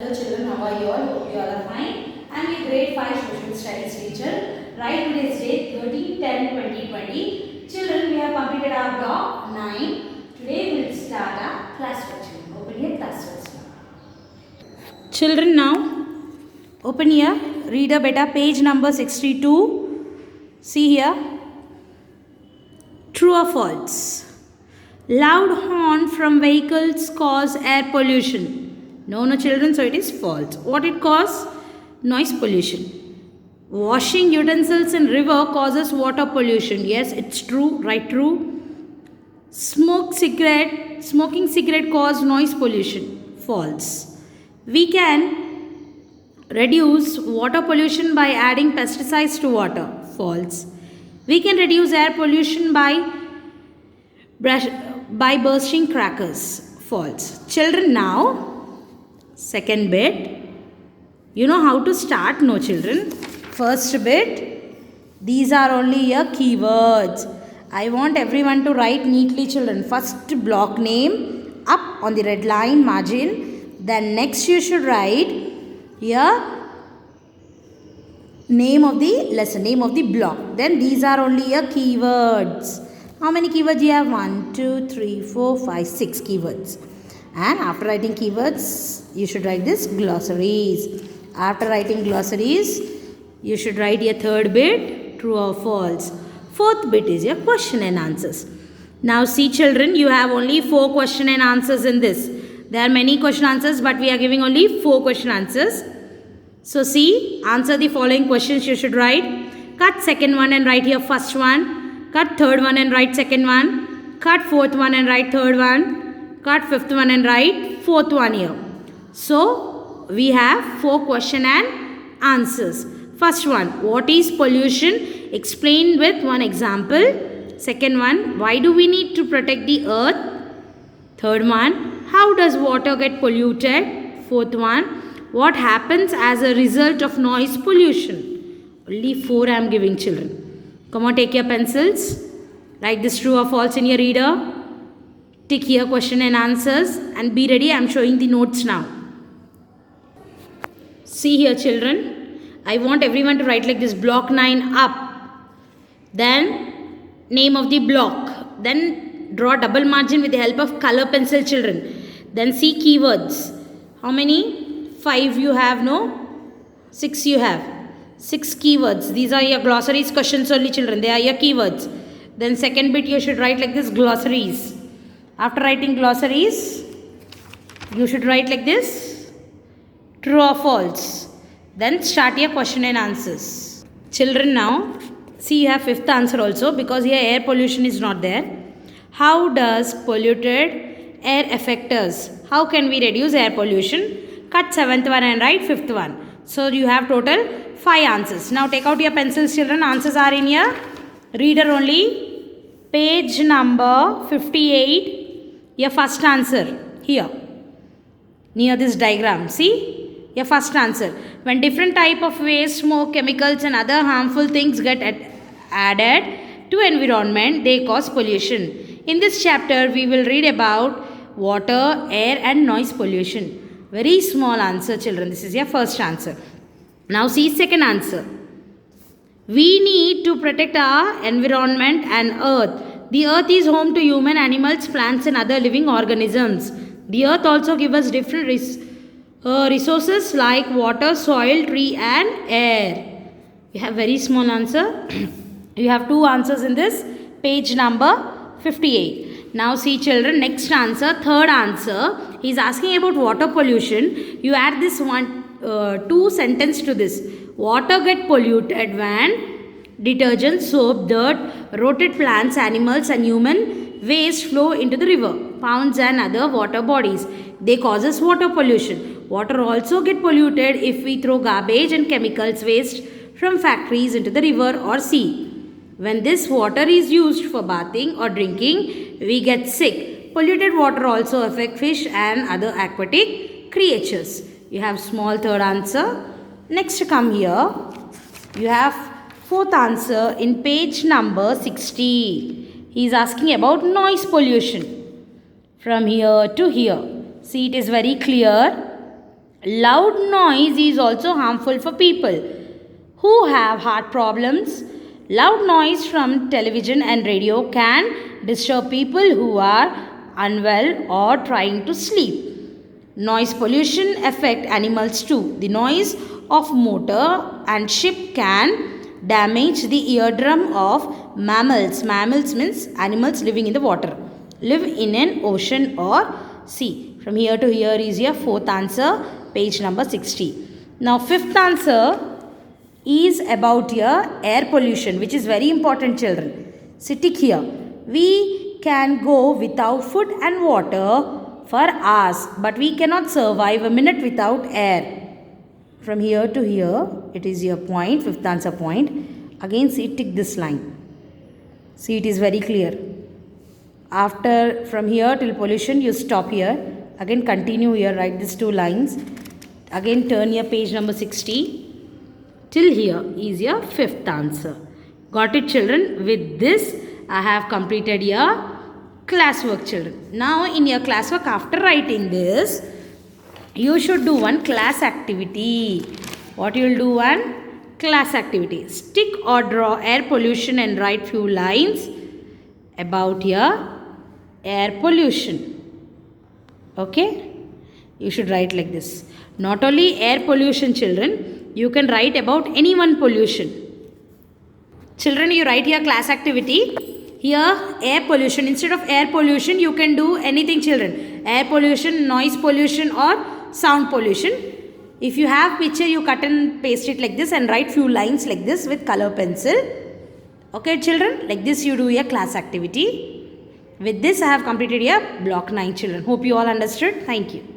Hello children, how are you all? Hope you all are fine. I am your grade 5 social studies teacher. Right, today's date 13/10/2020. Children, we have completed our block 9. Today we will start our class work. Open your class work now. Children, now open here. Read a beta page number 62. See here. True or false? Loud horn from vehicles cause air pollution. No, children, so it is false. What it causes? Noise pollution. Washing utensils in river causes water pollution. Yes, it's true, right, true. Smoking cigarette cause noise pollution. False. We can reduce water pollution by adding pesticides to water. False. We can reduce air pollution by bursting crackers. False. Children, now second bit. You know how to start? No, children. First bit, these are only your keywords. I want everyone to write neatly, children. First block name up on the red line margin. Then next you should write your name of the lesson, name of the block. Then these are only your keywords. How many keywords you have? 1, 2, 3, 4, 5, 6 keywords. And after writing keywords, you should write this glossaries. After writing glossaries, you should write your third bit, true or false. Fourth bit is your question and answers. Now see children, you have only 4 question and answers in this. There are many question answers, but we are giving only 4 question answers. So see, answer the following questions you should write. Cut second one and write here first one. Cut third one and write second one. Cut fourth one and write third one. Cut fifth one and write fourth one here. So, we have 4 question and answers. First one, what is pollution? Explain with one example. Second one, why do we need to protect the earth? Third one, how does water get polluted? Fourth one, what happens as a result of noise pollution? Only 4 I am giving children. Come on, take your pencils. Write this true or false in your reader. Tick here question and answers and be ready. I am showing the notes now. See here children. I want everyone to write like this, block 9 up. Then name of the block. Then draw double margin with the help of color pencil children. Then see keywords. How many? 5 you have, no? 6 you have. 6 keywords. These are your glossaries questions only children. They are your keywords. Then second bit you should write like this, glossaries. After writing glossaries, you should write like this, true or false. Then start your question and answers. Children, now, see you have 5th answer also because here air pollution is not there. How does polluted air affect us? How can we reduce air pollution? Cut 7th one and write 5th one. So you have total 5 answers. Now take out your pencils children. Answers are in here. Reader only. Page number 58. Your first answer here near this diagram. See your first answer. When different type of waste, smoke, chemicals and other harmful things get added to environment, they cause pollution. In this chapter we will read about water, air and noise pollution. Very small answer children. This is your first answer. Now see second answer. We need to protect our environment and earth. The earth is home to human, animals, plants and other living organisms. The earth also gives us different resources like water, soil, tree and air. You have very small answer. You have 2 answers in this. Page number 58. Now see children, next answer, third answer. He is asking about water pollution. You add this 2 sentence to this. Water get polluted when detergent, soap, dirt, rotted plants, animals and human waste flow into the river, ponds and other water bodies. They causes water pollution. Water also get polluted if we throw garbage and chemicals waste from factories into the river or sea. When this water is used for bathing or drinking, we get sick. Polluted water also affect fish and other aquatic creatures. You have small third answer. Next come here. You have 4th answer in page number 60. He is asking about noise pollution. From here to here. See, it is very clear. Loud noise is also harmful for people who have heart problems. Loud noise from television and radio can disturb people who are unwell or trying to sleep. Noise pollution affect animals too. The noise of motor and ship can damage the eardrum of mammals. Mammals means animals living in the water, live in an ocean or sea. From here to here is your fourth answer, page number 60. Now fifth answer is about your air pollution, which is very important, children. Sitting here, we can go without food and water for hours, but we cannot survive a minute without air. From here to here, it is your point, fifth answer point. Again, see, tick this line. See, it is very clear. After, from here till pollution, you stop here. Again, continue here, write these two lines. Again, turn your page number 60. Till here is your fifth answer. Got it, children? With this, I have completed your classwork, children. Now, in your classwork, after writing this, you should do one class activity. What you will do? One class activity. Stick or draw air pollution and write few lines about your air pollution. Okay? You should write like this. Not only air pollution, children, you can write about any one pollution. Children, you write here class activity. Here, air pollution. Instead of air pollution, you can do anything, children. Air pollution, noise pollution or sound pollution. If you have picture, you cut and paste it like this and write few lines like this with color pencil. Okay, children, like this you do your class activity. With this, I have completed your block 9, children. Hope you all understood. Thank you.